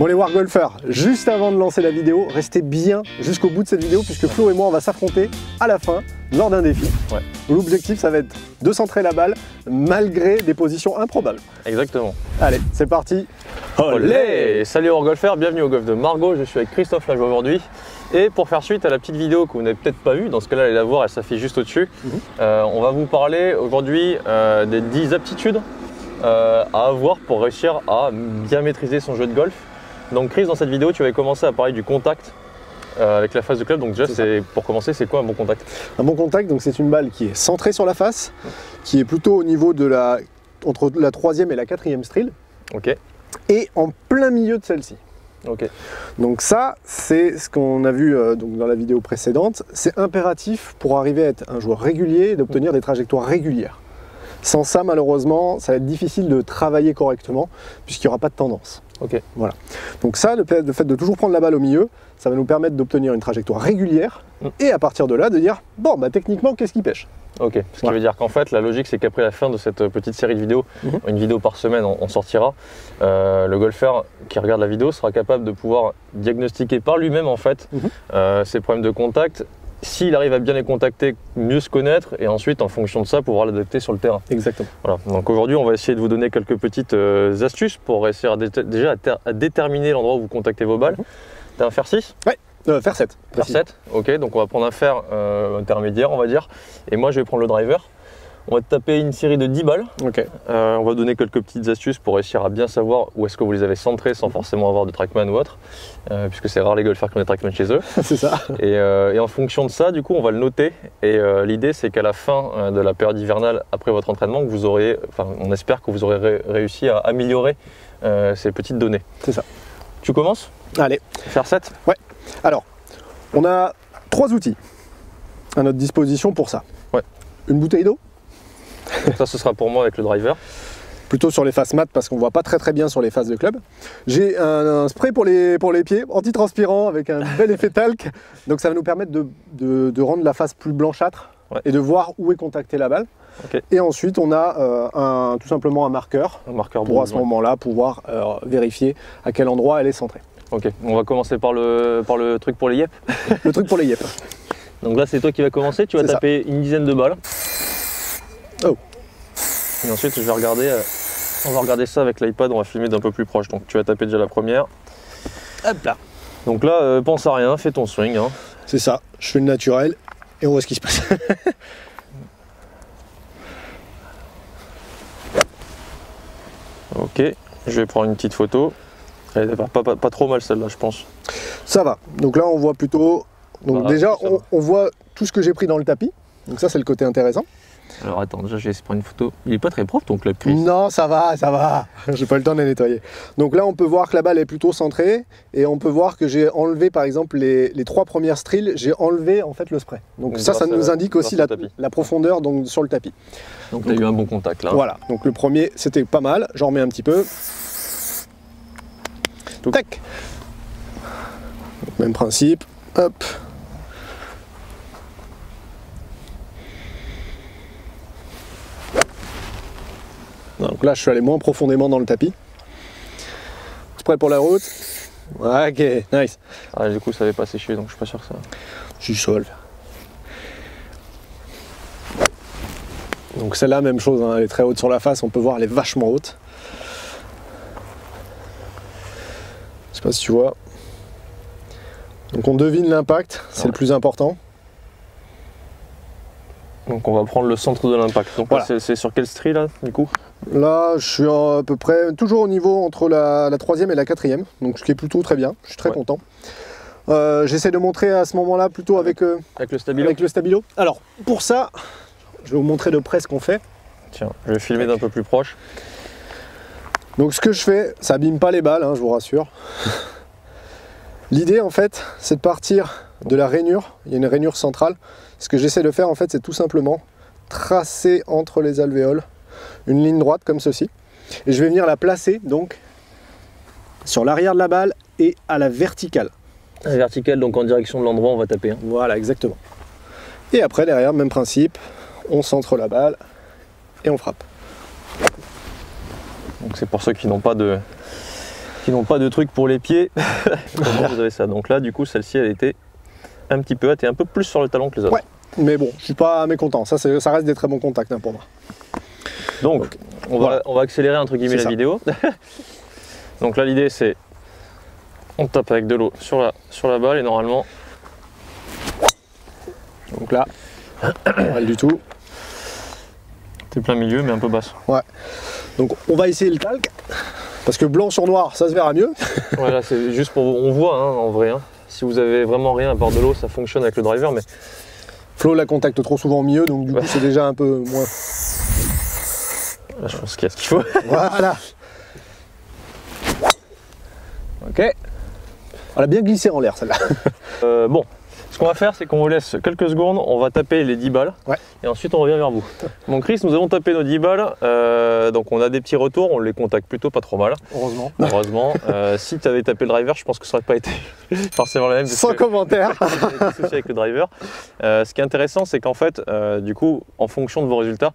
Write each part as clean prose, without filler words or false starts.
Bon les wargolfers, juste avant de lancer la vidéo, restez bien jusqu'au bout de cette vidéo puisque Flo et moi on va s'affronter à la fin lors d'un défi. Ouais. L'objectif ça va être de centrer la balle malgré des positions improbables. Exactement. Allez, c'est parti. Olé! Salut wargolfers, bienvenue au golf de Margaux, je suis avec Christophe Lajoie aujourd'hui. Et pour faire suite à la petite vidéo que vous n'avez peut-être pas vue, dans ce cas-là allez la voir, elle s'affiche juste au-dessus. On va vous parler aujourd'hui des 10 aptitudes à avoir pour réussir à bien maîtriser son jeu de golf. Donc Chris, dans cette vidéo, tu vas commencer à parler du contact avec la face de club. Donc déjà, pour commencer, c'est quoi un bon contact? Un bon contact, donc c'est une balle qui est centrée sur la face, qui est plutôt au niveau de entre la 3e et la 4e strille, Ok. et en plein milieu de celle-ci. Ok. Donc ça, c'est ce qu'on a vu donc dans la vidéo précédente. C'est impératif pour arriver à être un joueur régulier et d'obtenir des trajectoires régulières. Sans ça, malheureusement, ça va être difficile de travailler correctement puisqu'il n'y aura pas de tendance. Ok. Voilà. Donc ça, le fait de toujours prendre la balle au milieu, ça va nous permettre d'obtenir une trajectoire régulière et à partir de là, de dire, bon, bah, techniquement, qu'est-ce qui pêche? Ok, ce qui veut dire qu'en fait la logique c'est qu'après la fin de cette petite série de vidéos, une vidéo par semaine on sortira, le golfeur qui regarde la vidéo sera capable de pouvoir diagnostiquer par lui-même en fait ses problèmes de contact, s'il arrive à bien les contacter, mieux se connaître et ensuite en fonction de ça pouvoir l'adapter sur le terrain. Exactement. Voilà. Donc aujourd'hui on va essayer de vous donner quelques petites astuces pour essayer à déterminer l'endroit où vous contactez vos balles. T'as un fer 6? Ouais. Fer 7. Fer 7, ok, donc on va prendre un fer intermédiaire on va dire, et moi je vais prendre le driver. On va taper une série de 10 balles, on va donner quelques petites astuces pour réussir à bien savoir où est-ce que vous les avez centrées sans forcément avoir de trackman ou autre, puisque c'est rare les golfeurs qui ont des trackman chez eux. C'est ça. Et en fonction de ça, du coup on va le noter, et l'idée c'est qu'à la fin de la période hivernale, après votre entraînement, que vous aurez, on espère que vous aurez réussi à améliorer ces petites données. C'est ça. Tu commences? Allez. Fer 7? Ouais. Alors, on a 3 outils à notre disposition pour ça. Ouais. Une bouteille d'eau. Donc ça, ce sera pour moi avec le driver. Plutôt sur les faces mat parce qu'on voit pas très bien sur les faces de club. J'ai un spray pour les pieds, antitranspirant avec un bel effet talc. Donc ça va nous permettre de rendre la face plus blanchâtre et de voir où est contactée la balle. Et ensuite, on a tout simplement un marqueur pour à ce moment-là pouvoir vérifier à quel endroit elle est centrée. Ok, on va commencer par le truc pour les yep. Le truc pour les yep. Donc là, c'est toi qui vas commencer, tu vas taper une dizaine de balles. Oh. Et ensuite, on va regarder ça avec l'iPad, on va filmer d'un peu plus proche. Donc tu vas taper déjà la première. Hop là. Donc là, pense à rien, fais ton swing. Hein. C'est ça, je fais le naturel et on voit ce qui se passe. Ok, je vais prendre une petite photo. Elle est pas trop mal celle-là, je pense. Ça va. Donc là, on voit plutôt. Donc voilà, déjà, on voit tout ce que j'ai pris dans le tapis. Donc ça, c'est le côté intéressant. Alors attends, déjà, je vais essayer de prendre une photo. Il est pas très propre ton club, Chris. Non, ça va, ça va. J'ai pas le temps de la nettoyer. Donc là, on peut voir que la balle est plutôt centrée et on peut voir que j'ai enlevé, par exemple, les 3 premières strilles. J'ai enlevé en fait le spray. Donc ça nous indique aussi la profondeur donc, sur le tapis. Donc tu as eu un bon contact là. Voilà. Donc le premier, c'était pas mal. J'en remets un petit peu. Tac. Même principe, hop. Donc là, je suis allé moins profondément dans le tapis. Je suis prêt pour la route. Ok, nice. Ah, du coup, ça n'avait pas séché, donc je suis pas sûr que ça. Je suis chaud à le faire. Donc celle-là, même chose, hein, elle est très haute sur la face. On peut voir, elle est vachement haute. Je sais pas si tu vois. Donc on devine l'impact, c'est le plus important. Donc on va prendre le centre de l'impact. Donc voilà. C'est sur quel stri là du coup? Là je suis à peu près toujours au niveau entre la 3e et la 4e. Donc ce qui est plutôt très bien, je suis très content. J'essaie de montrer à ce moment là plutôt avec le stabilo. Alors pour ça, je vais vous montrer de près ce qu'on fait. Tiens, je vais filmer d'un peu plus proche. Donc ce que je fais, ça abîme pas les balles, hein, je vous rassure. L'idée en fait, c'est de partir de la rainure, il y a une rainure centrale. Ce que j'essaie de faire en fait, c'est tout simplement tracer entre les alvéoles une ligne droite comme ceci. Et je vais venir la placer donc sur l'arrière de la balle et à la verticale. À la verticale, donc en direction de l'endroit où on va taper. Hein. Voilà, exactement. Et après, derrière, même principe, on centre la balle et on frappe. Donc c'est pour ceux qui n'ont pas de qui n'ont pas de truc pour les pieds. Comment vous avez ça? Donc là, du coup, celle-ci, elle était un petit peu haute et un peu plus sur le talon que les autres. Ouais, mais bon, je suis pas mécontent. Ça reste des très bons contacts hein, pour moi. Donc, on va accélérer entre guillemets la vidéo. Donc là, l'idée, c'est on tape avec de l'eau sur la balle et normalement. Donc là, pas mal du tout. T'es plein milieu, mais un peu basse. Ouais. Donc on va essayer le talc. Parce que blanc sur noir, ça se verra mieux. Voilà, c'est juste pour on voit hein, en vrai. Hein. Si vous avez vraiment rien à part de l'eau, ça fonctionne avec le driver, mais Flo la contacte trop souvent au milieu, donc du coup c'est déjà un peu moins. Là, je pense qu'il y a ce qu'il faut. Voilà. Ok. Elle a bien glissé en l'air celle-là. Bon, ce qu'on va faire, c'est qu'on vous laisse quelques secondes, on va taper les 10 balles et ensuite on revient vers vous. Bon Chris, nous avons tapé nos 10 balles, donc on a des petits retours, on les contacte plutôt pas trop mal. Heureusement. Heureusement. Si tu avais tapé le driver, je pense que ça n'aurait pas été forcément la même. Sans commentaire. Avec le driver. Ce qui est intéressant, c'est qu'en fait, du coup, en fonction de vos résultats,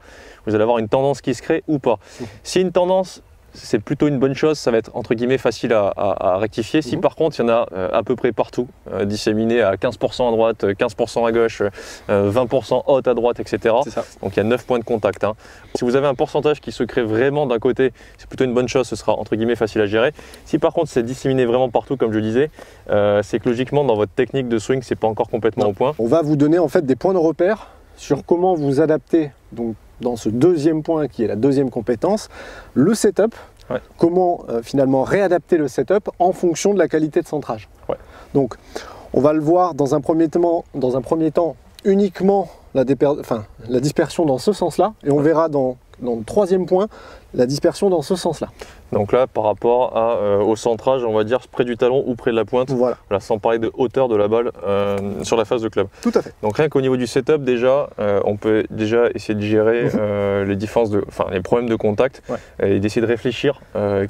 vous allez avoir une tendance qui se crée ou pas. Si une tendance, c'est plutôt une bonne chose, ça va être entre guillemets facile à rectifier. Si par contre il y en a à peu près partout, disséminés à 15% à droite, 15% à gauche, 20% haute à droite, etc. Donc il y a 9 points de contact. Hein. Si vous avez un pourcentage qui se crée vraiment d'un côté, c'est plutôt une bonne chose, ce sera entre guillemets facile à gérer. Si par contre c'est disséminé vraiment partout, comme je disais, c'est que logiquement dans votre technique de swing, c'est pas encore complètement au point. On va vous donner en fait des points de repère sur comment vous adapter donc dans ce deuxième point qui est la deuxième compétence, le setup, comment finalement réadapter le setup en fonction de la qualité de centrage. Donc on va le voir dans un premier temps uniquement la dispersion dans ce sens-là et on verra dans le troisième point la dispersion dans ce sens-là. Donc là, par rapport au centrage, on va dire près du talon ou près de la pointe, voilà, sans parler de hauteur de la balle sur la face de club. Tout à fait. Donc rien qu'au niveau du setup, déjà, on peut déjà essayer de gérer les problèmes de contact et d'essayer de réfléchir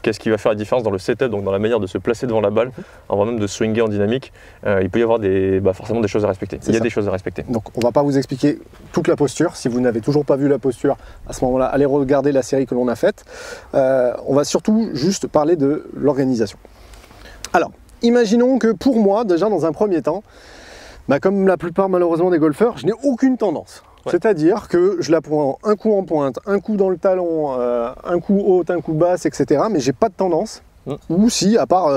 qu'est-ce qui va faire la différence dans le setup, donc dans la manière de se placer devant la balle, avant même de swinger en dynamique. Il peut y avoir forcément des choses à respecter. Il y a des choses à respecter. Donc on ne va pas vous expliquer toute la posture. Si vous n'avez toujours pas vu la posture, à ce moment-là, allez regarder la série que l'on a faite. On va surtout juste parler de l'organisation. Alors, imaginons que pour moi, déjà dans un premier temps, comme la plupart malheureusement des golfeurs, je n'ai aucune tendance. C'est-à-dire que je la prends un coup en pointe, un coup dans le talon, un coup haute, un coup basse, etc. Mais j'ai pas de tendance. Ou si, à part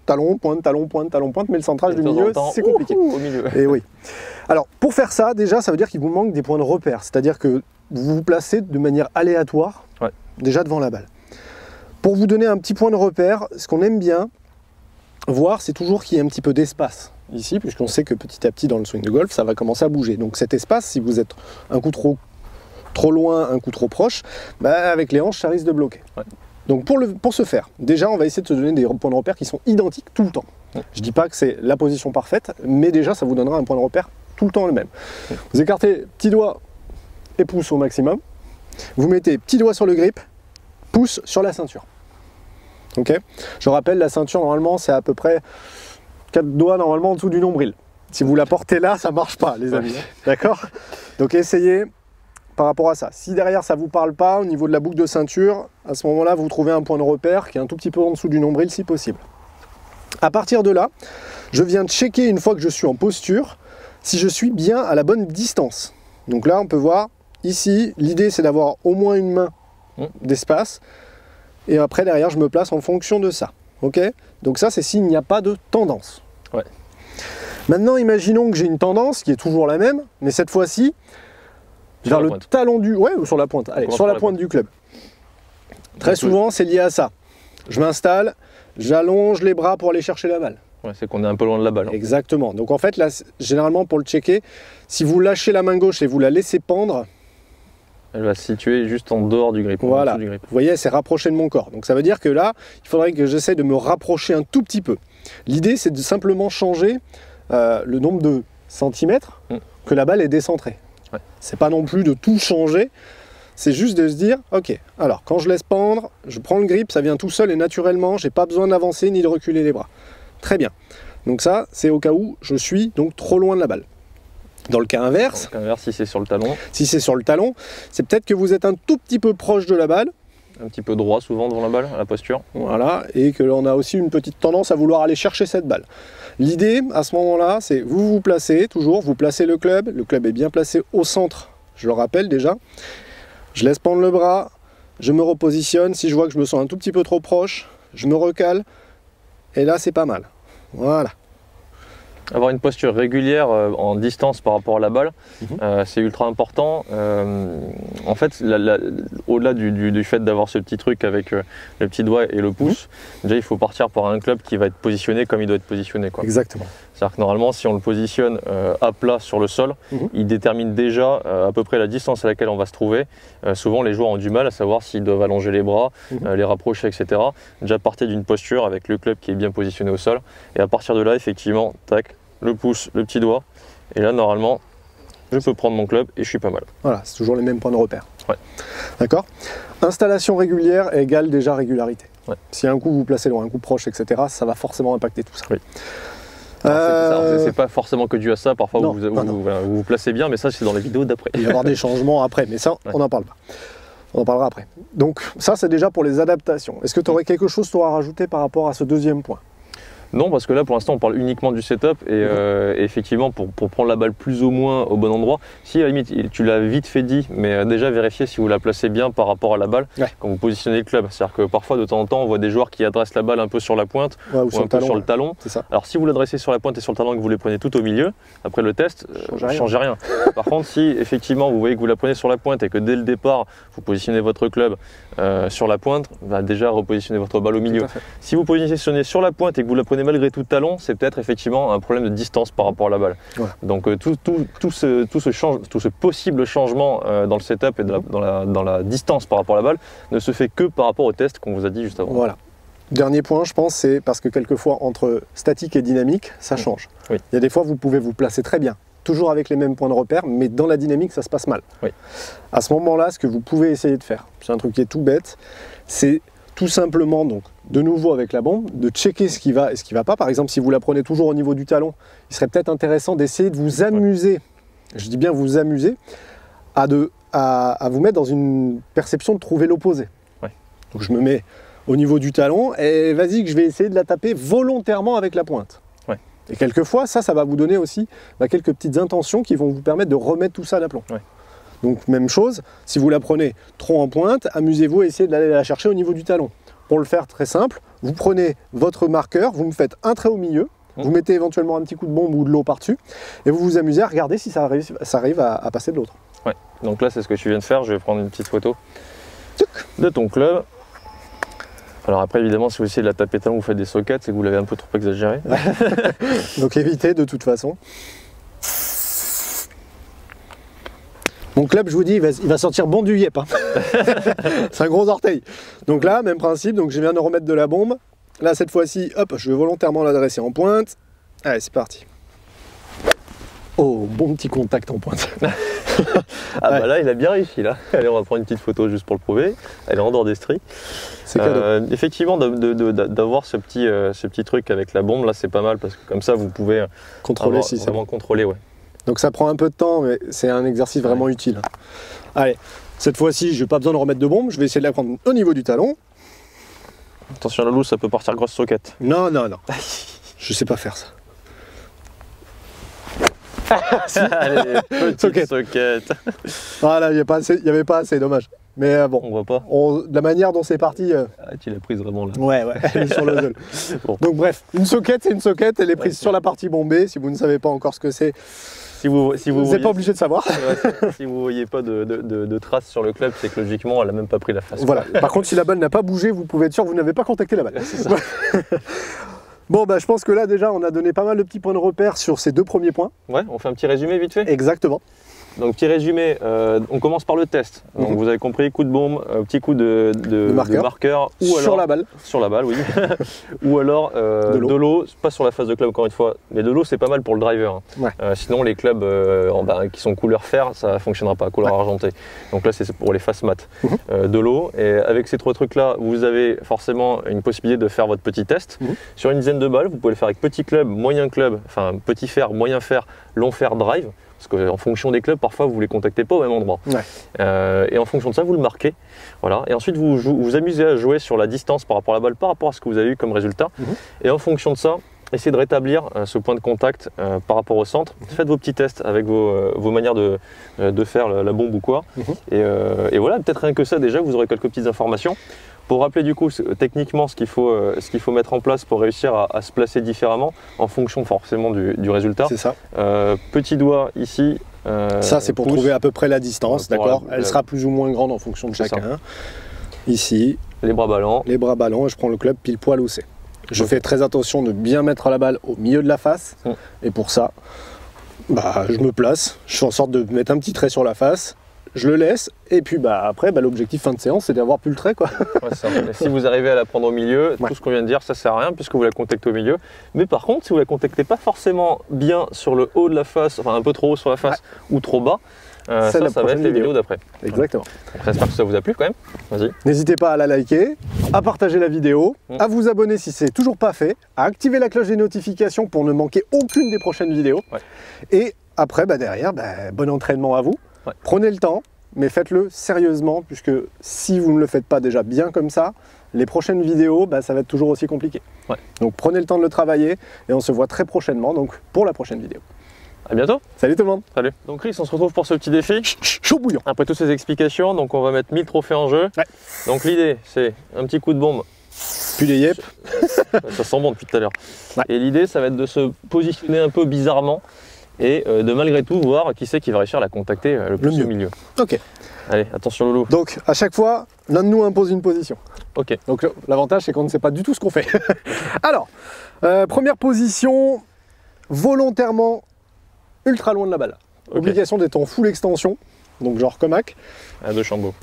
talon, pointe, talon, pointe, talon, pointe, mais le centrage du milieu, c'est compliqué. Au milieu. Et oui. Alors, pour faire ça, déjà, ça veut dire qu'il vous manque des points de repère. C'est-à-dire que vous vous placez de manière aléatoire, déjà devant la balle. Pour vous donner un petit point de repère, ce qu'on aime bien voir, c'est toujours qu'il y ait un petit peu d'espace ici, puisqu'on sait que petit à petit dans le swing de golf, ça va commencer à bouger. Donc cet espace, si vous êtes un coup trop loin, un coup trop proche, avec les hanches, ça risque de bloquer. Donc pour ce faire, déjà on va essayer de se donner des points de repère qui sont identiques tout le temps. Je ne dis pas que c'est la position parfaite, mais déjà ça vous donnera un point de repère tout le temps le même. Vous écartez petit doigt et pouce au maximum. Vous mettez petit doigt sur le grip, pouce sur la ceinture. Ok. Je rappelle, la ceinture normalement c'est à peu près 4 doigts normalement en dessous du nombril. Si vous la portez là, ça marche pas les amis. D'accord. Donc essayez par rapport à ça. Si derrière ça vous parle pas au niveau de la boucle de ceinture, à ce moment-là vous trouvez un point de repère qui est un tout petit peu en dessous du nombril si possible. À partir de là, je viens de checker une fois que je suis en posture si je suis bien à la bonne distance. Donc là on peut voir ici, l'idée c'est d'avoir au moins une main d'espace et après derrière je me place en fonction de ça. Ok. Donc ça c'est s'il n'y a pas de tendance. Maintenant imaginons que j'ai une tendance qui est toujours la même, mais cette fois-ci vers le talon du... ou sur la pointe. Allez, sur la pointe du club. Très souvent c'est lié à ça. Je m'installe, j'allonge les bras pour aller chercher la balle. C'est qu'on est un peu loin de la balle. Exactement. Donc en fait là, généralement pour le checker, si vous lâchez la main gauche et vous la laissez pendre, elle va se situer juste en dehors du grip. Voilà, vous voyez, elle s'est rapprochée de mon corps. Donc ça veut dire que là, il faudrait que j'essaie de me rapprocher un tout petit peu. L'idée, c'est de simplement changer le nombre de centimètres que la balle est décentrée. C'est pas non plus de tout changer, c'est juste de se dire, ok, alors quand je laisse pendre, je prends le grip, ça vient tout seul et naturellement, j'ai pas besoin d'avancer ni de reculer les bras. Très bien. Donc ça, c'est au cas où je suis donc trop loin de la balle. Dans le cas inverse, si c'est sur le talon, c'est peut-être que vous êtes un tout petit peu proche de la balle, un petit peu droit souvent devant la balle, à la posture. Voilà, et que l'on a aussi une petite tendance à vouloir aller chercher cette balle. L'idée, à ce moment-là, c'est vous vous placez, toujours, vous placez le club est bien placé au centre, je le rappelle déjà. Je laisse pendre le bras, je me repositionne, si je vois que je me sens un tout petit peu trop proche, je me recale, et là c'est pas mal. Voilà. Avoir une posture régulière en distance par rapport à la balle, c'est ultra important. En fait, au-delà du fait d'avoir ce petit truc avec le petit doigt et le pouce, déjà il faut partir par un club qui va être positionné comme il doit être positionné, quoi. Exactement. C'est-à-dire que normalement, si on le positionne à plat sur le sol, il détermine déjà à peu près la distance à laquelle on va se trouver. Souvent, les joueurs ont du mal à savoir s'ils doivent allonger les bras, les rapprocher, etc. Déjà, partez d'une posture avec le club qui est bien positionné au sol. Et à partir de là, effectivement, tac, le pouce, le petit doigt. Et là, normalement, je peux prendre mon club et je suis pas mal. Voilà, c'est toujours les mêmes points de repère. Ouais. D'accord. Installation régulière égale déjà régularité. Ouais. Si un coup vous placez loin, un coup proche, etc., ça va forcément impacter tout ça. Oui. C'est pas forcément que dû à ça, parfois vous vous placez bien, mais ça c'est dans les vidéos d'après. Il va y avoir des changements après, mais ça on n'en parle pas. On en parlera après. Donc ça c'est déjà pour les adaptations. Est-ce que tu aurais quelque chose à rajouter par rapport à ce deuxième point? Non, parce que là pour l'instant on parle uniquement du setup et effectivement pour prendre la balle plus ou moins au bon endroit, si à la limite tu l'as vite fait dit, mais déjà vérifier si vous la placez bien par rapport à la balle quand vous positionnez le club. C'est-à-dire que parfois de temps en temps on voit des joueurs qui adressent la balle un peu sur la pointe ou un peu sur le talon. Ça. Alors si vous l'adressez sur la pointe et sur le talon et que vous les prenez tout au milieu, après le test, changez rien. Par contre si effectivement vous voyez que vous la prenez sur la pointe et que dès le départ vous positionnez votre club sur la pointe, déjà repositionnez votre balle au milieu. Si vous positionnez sur la pointe et que vous la prenez malgré tout talon, c'est peut-être effectivement un problème de distance par rapport à la balle. Ouais. Donc tout ce possible changement dans le setup et dans la distance par rapport à la balle ne se fait que par rapport au test qu'on vous a dit juste avant. Voilà. Dernier point, je pense, c'est parce que quelquefois entre statique et dynamique, ça change. Oui. Il y a des fois vous pouvez vous placer très bien, toujours avec les mêmes points de repère, mais dans la dynamique ça se passe mal. Oui. À ce moment-là, ce que vous pouvez essayer de faire, c'est un truc qui est tout bête, c'est tout simplement, donc, de nouveau avec la bombe, de checker ce qui va et ce qui ne va pas. Par exemple, si vous la prenez toujours au niveau du talon, il serait peut-être intéressant d'essayer de vous amuser, je dis bien vous amuser, à vous mettre dans une perception de trouver l'opposé. Ouais. Donc je me mets au niveau du talon et vas-y que je vais essayer de la taper volontairement avec la pointe. Ouais. Et quelquefois, ça va vous donner aussi quelques petites intentions qui vont vous permettre de remettre tout ça à l'aplomb. Ouais. Donc même chose, si vous la prenez trop en pointe, amusez-vous à essayer d'aller la chercher au niveau du talon. Pour le faire très simple, vous prenez votre marqueur, vous me faites un trait au milieu, vous mettez éventuellement un petit coup de bombe ou de l'eau par-dessus, et vous vous amusez à regarder si ça arrive à passer de l'autre. Ouais, donc là c'est ce que tu viens de faire, je vais prendre une petite photo de ton club. Alors après évidemment si vous essayez de la taper talon, vous faites des sockets, c'est que vous l'avez un peu trop exagéré. Donc évitez de toute façon. Mon club, je vous dis, il va sortir bon du yep. Hein. C'est un gros orteil. Donc là, même principe, donc je viens de remettre de la bombe. Là, cette fois-ci, hop, je vais volontairement l'adresser en pointe. Allez, c'est parti. Oh, bon petit contact en pointe. Ah bah là, il a bien réussi là. Allez, on va prendre une petite photo juste pour le prouver. Elle est en dehors d'esprit. C'est cadeau. Effectivement, d'avoir ce petit truc avec la bombe, là, c'est pas mal parce que comme ça, vous pouvez contrôler si vraiment contrôler, ouais. Donc ça prend un peu de temps, mais c'est un exercice vraiment utile. Allez, cette fois-ci, je n'ai pas besoin de remettre de bombe, je vais essayer de la prendre au niveau du talon. Attention la loose, ça peut partir grosse socket. Non, non, non. Je sais pas faire ça. Allez, petite socket. Voilà, il n'y avait pas assez, dommage. Mais bon, on voit pas. La manière dont c'est parti. Ah, tu l'as prise vraiment là. Ouais, elle est sur le sol. Bon. Donc bref, une socket, c'est une socket, elle est prise sur la partie bombée. Si vous ne savez pas encore ce que c'est, vous n'êtes pas obligé de savoir. Si vous ne voyez pas de traces sur le club, c'est que logiquement, elle n'a même pas pris la face. Voilà. Par contre, si la balle n'a pas bougé, vous pouvez être sûr que vous n'avez pas contacté la balle. C'est ça. Bon, bah, je pense que là, déjà, on a donné pas mal de petits points de repère sur ces deux premiers points. Ouais, on fait un petit résumé vite fait. Exactement. Donc, petit résumé, on commence par le test. Donc, vous avez compris, coup de bombe, petit coup de marqueur ou sur la balle. Sur la balle, oui. Ou alors de l'eau, pas sur la face de club encore une fois, mais de l'eau, c'est pas mal pour le driver. Hein. Ouais. Sinon, les clubs qui sont couleur fer, ça ne fonctionnera pas, couleur argentée. Donc là, c'est pour les faces mat. De l'eau. Et avec ces trois trucs-là, vous avez forcément une possibilité de faire votre petit test. Sur une dizaine de balles, vous pouvez le faire avec petit club, moyen club, enfin petit fer, moyen fer, long fer, drive. Parce qu'en fonction des clubs, parfois vous ne les contactez pas au même endroit. Ouais. Et en fonction de ça, vous le marquez. Voilà. Et ensuite, vous vous amusez à jouer sur la distance par rapport à la balle, par rapport à ce que vous avez eu comme résultat. Et en fonction de ça, essayez de rétablir ce point de contact par rapport au centre. Faites vos petits tests avec vos manières de faire la bombe ou quoi. Et voilà, peut-être rien que ça, déjà, vous aurez quelques petites informations. Pour rappeler du coup techniquement ce qu'il faut mettre en place pour réussir à se placer différemment en fonction forcément du résultat. C'est ça. Petit doigt ici. Ça c'est pour pouce. trouver à peu près la distance, d'accord. Elle la- sera plus ou moins grande en fonction de C'est ça. chacun. Ici, Les bras ballants. les bras ballants et je prends le club pile poil où c'est. Je fais très attention de bien mettre la balle au milieu de la face. Et pour ça, bah, je me place, je fais en sorte de mettre un petit trait sur la face. Je le laisse et puis après l'objectif fin de séance c'est d'avoir plus le trait quoi. Ouais, c'est ça. Et si vous arrivez à la prendre au milieu, Ouais. tout ce qu'on vient de dire ça sert à rien puisque vous la contactez au milieu. Mais par contre si vous la contactez pas forcément bien sur le haut de la face, enfin un peu trop haut sur la face ou trop bas, C'est la ça va être prochaine les vidéo. vidéos d'après. Exactement. Voilà. J'espère que ça vous a plu quand même. Vas-y. N'hésitez pas à la liker, à partager la vidéo, à vous abonner si c'est toujours pas fait, à activer la cloche des notifications pour ne manquer aucune des prochaines vidéos. Ouais. Et après derrière, bon entraînement à vous. Ouais. Prenez le temps. Mais faites-le sérieusement, puisque si vous ne le faites pas déjà bien comme ça, les prochaines vidéos, ça va être toujours aussi compliqué. Ouais. Donc prenez le temps de le travailler et on se voit très prochainement donc, pour la prochaine vidéo. À bientôt. Salut tout le monde. Salut. Donc Chris, on se retrouve pour ce petit défi. Chaud bouillant. Après toutes ces explications, donc on va mettre 1000 trophées en jeu. Ouais. Donc l'idée c'est un petit coup de bombe. Puis les yep. Ça sent bon depuis tout à l'heure. Ouais. Et l'idée ça va être de se positionner un peu bizarrement. Et de malgré tout voir qui c'est qui va réussir à la contacter le plus mieux. au milieu. Ok. Allez, attention Loulou. Donc à chaque fois, l'un de nous impose une position. Ok. Donc l'avantage c'est qu'on ne sait pas du tout ce qu'on fait. Alors, première position, volontairement ultra loin de la balle. Ok. Obligation d'être en full extension, donc genre Comac, À deux chambeaux.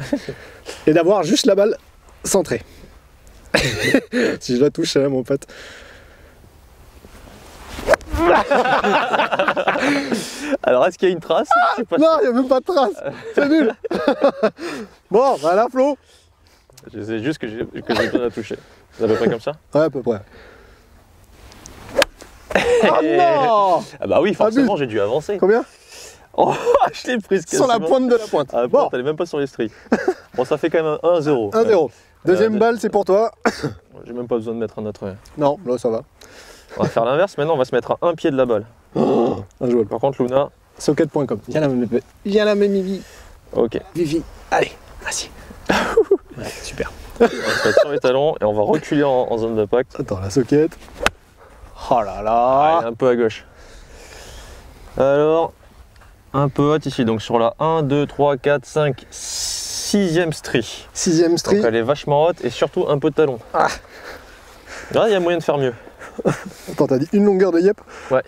et d'avoir juste la balle centrée. Si je la touche, mon pote. Alors est-ce qu'il y a une trace? Je sais pas. Non, il n'y a même pas de trace. C'est nul. Bon, voilà Flo. Je sais juste que j'ai besoin de la toucher. C'est à peu près comme ça? Ouais, à peu près. Oh non. Ah bah oui, forcément j'ai dû avancer. Combien? Oh, je l'ai prise Sur la quasiment. pointe de la pointe. Ah, Bon, elle est même pas sur les stries. Bon, ça fait quand même un 1-0. 1-0. Deuxième balle, c'est pour toi. J'ai même pas besoin de mettre un autre. Non, là ça va. On va faire l'inverse. Maintenant, on va se mettre à un pied de la balle. Injouable. Par contre, Luna, Socket.com. Viens là, même Vivi. ok. Vivi. Allez, vas-y. Ouais, super. On va se mettre sur les talons et on va reculer en zone d'impact. Attends, la socket. Oh là là. Allez, un peu à gauche. Alors, un peu haute ici. Donc sur la 1, 2, 3, 4, 5, 6e strie. 6e strie. Donc elle est vachement haute et surtout un peu de talon. Ah. Là, il y a moyen de faire mieux. Attends, t'as dit une longueur de yep? Ouais.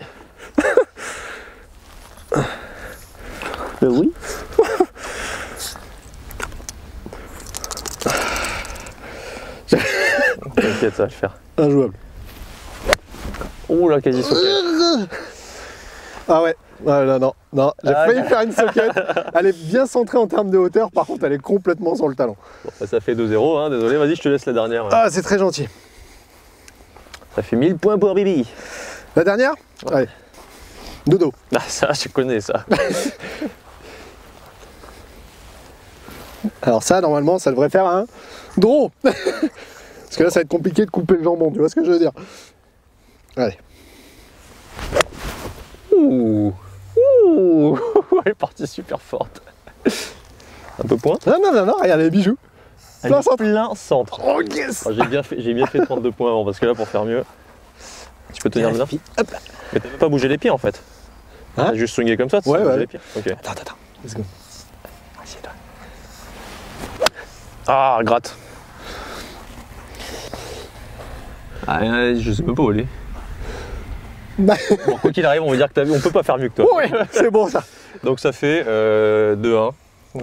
Oui. T'inquiète, ça va le faire. Injouable. Ouh là, quasi socket. Ah ouais. Ah, non. J'ai Ah, failli faire une socket. Elle est bien centrée en termes de hauteur, par contre elle est complètement sur le talon. Bon, bah, ça fait 2-0, hein, désolé, vas-y, je te laisse la dernière. Ah, c'est très gentil. Ça fait 1000 points pour Bibi. La dernière? Allez. Dodo. Ah, ça, je connais ça. Alors ça, normalement, ça devrait faire un draw. Parce que là, ça va être compliqué de couper le jambon, tu vois ce que je veux dire? Allez. Ouh. Ouh. Elle est partie super forte. Un peu point. Non, regarde les bijoux. Elle Plein est centre. plein centre. Oh yes. Oh, j'ai bien fait 32 points avant parce que là, pour faire mieux, tu peux tenir bien. Hop. Mais t'as même pas bougé les pieds en fait. Hein? T'as juste swingé comme ça, tu Ouais, bougé ouais. les pieds. Ok. Attends. Let's go. Assieds-toi. Ah, gratte. Ah, je sais même pas où aller. Bah, Bon, quoi qu'il arrive, on va dire que on peut pas faire mieux que toi. ouais, c'est bon ça. Donc ça fait 2-1.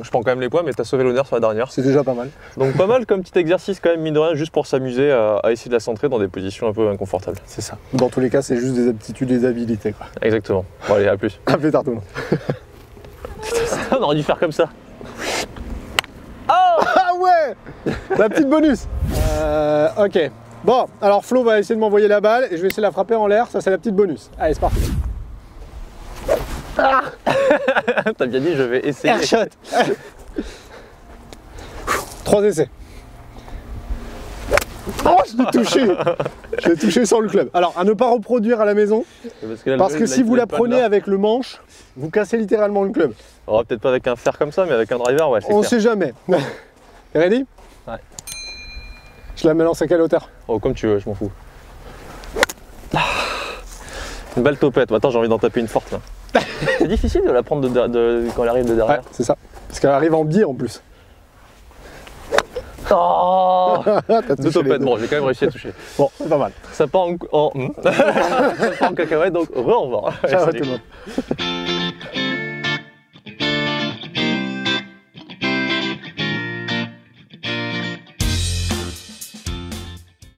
Je prends quand même les points, mais t'as sauvé l'honneur sur la dernière. C'est déjà pas mal. Donc pas mal comme petit exercice quand même, mine de rien, juste pour s'amuser à essayer de la centrer dans des positions un peu inconfortables. C'est ça. Dans tous les cas, c'est juste des aptitudes et des habilités, quoi. Exactement. Bon allez, à plus. À plus tard tout le monde. On aurait dû faire comme ça. Ah ouais. La petite bonus. Ok. Bon, alors Flo va essayer de m'envoyer la balle et je vais essayer de la frapper en l'air. Ça, c'est la petite bonus. Allez, c'est parti. Ah. T'as bien dit, je vais essayer. Airshot. 3 essais. Oh, je l'ai touché. Je l'ai touché sans le club. Alors, à ne pas reproduire à la maison, parce que si vous la prenez avec le manche, vous cassez littéralement le club. Oh, peut-être pas avec un fer comme ça, mais avec un driver, ouais, c'est On clair. sait jamais. T'es ready? Ouais. Je la mélance à quelle hauteur? Oh, comme tu veux, je m'en fous. Une balle topette. Attends, j'ai envie d'en taper une forte là. C'est difficile de la prendre quand elle arrive de derrière. Ouais, c'est ça. Parce qu'elle arrive en biais en plus. Oh T'as Deux touché les topettes, deux. bon, j'ai quand même réussi à toucher. Bon, c'est pas mal. Ça part en, ça part en cacahuète, donc au revoir. Allez, Ciao salut. tout le monde.